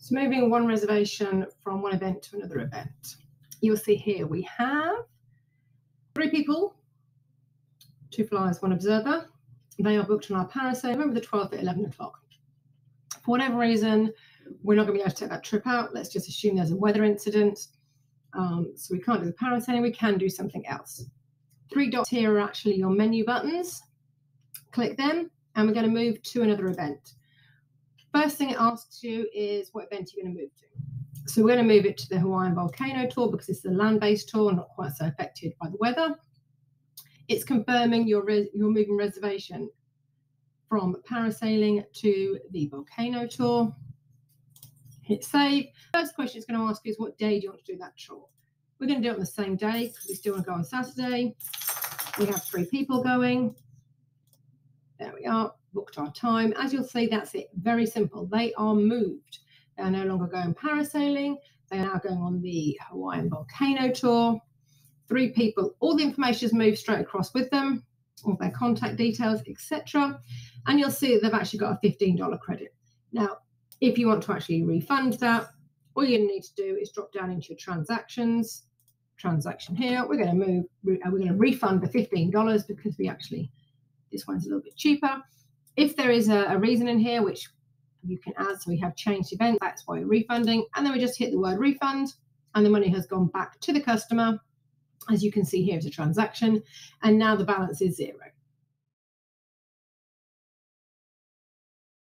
So moving one reservation from one event to another event. You'll see here we have 3 people, 2 flyers, 1 observer. They are booked on our parasailing, remember the 12th at 11 o'clock. For whatever reason, we're not going to be able to take that trip out. Let's just assume there's a weather incident. So we can't do the parasailing, we can do something else. 3 dots here are actually your menu buttons. Click them, and we're going to move to another event. First thing it asks you is what event you're going to move to. So we're going to move it to the Hawaiian volcano tour because it's a land-based tour, not quite so affected by the weather. It's confirming you're moving reservation from parasailing to the volcano tour. Hit save. First question it's going to ask you is what day do you want to do that tour? We're going to do it on the same day because we still want to go on Saturday. We have 3 people going. There we are, booked our time. As you'll see, that's it. Very simple. They are moved. They are no longer going parasailing. They are now going on the Hawaiian volcano tour. 3 people. All the information is moved straight across with them, all their contact details, etc. And you'll see that they've actually got a $15 credit. Now, if you want to actually refund that, all you need to do is drop down into your transactions. Transaction here. We're going to refund the $15 because this one's a little bit cheaper. If there is a reason in here which you can add, so we have changed events, that's why we're refunding, and then we just hit the word refund and the money has gone back to the customer. As you can see here, it's a transaction, and now the balance is 0.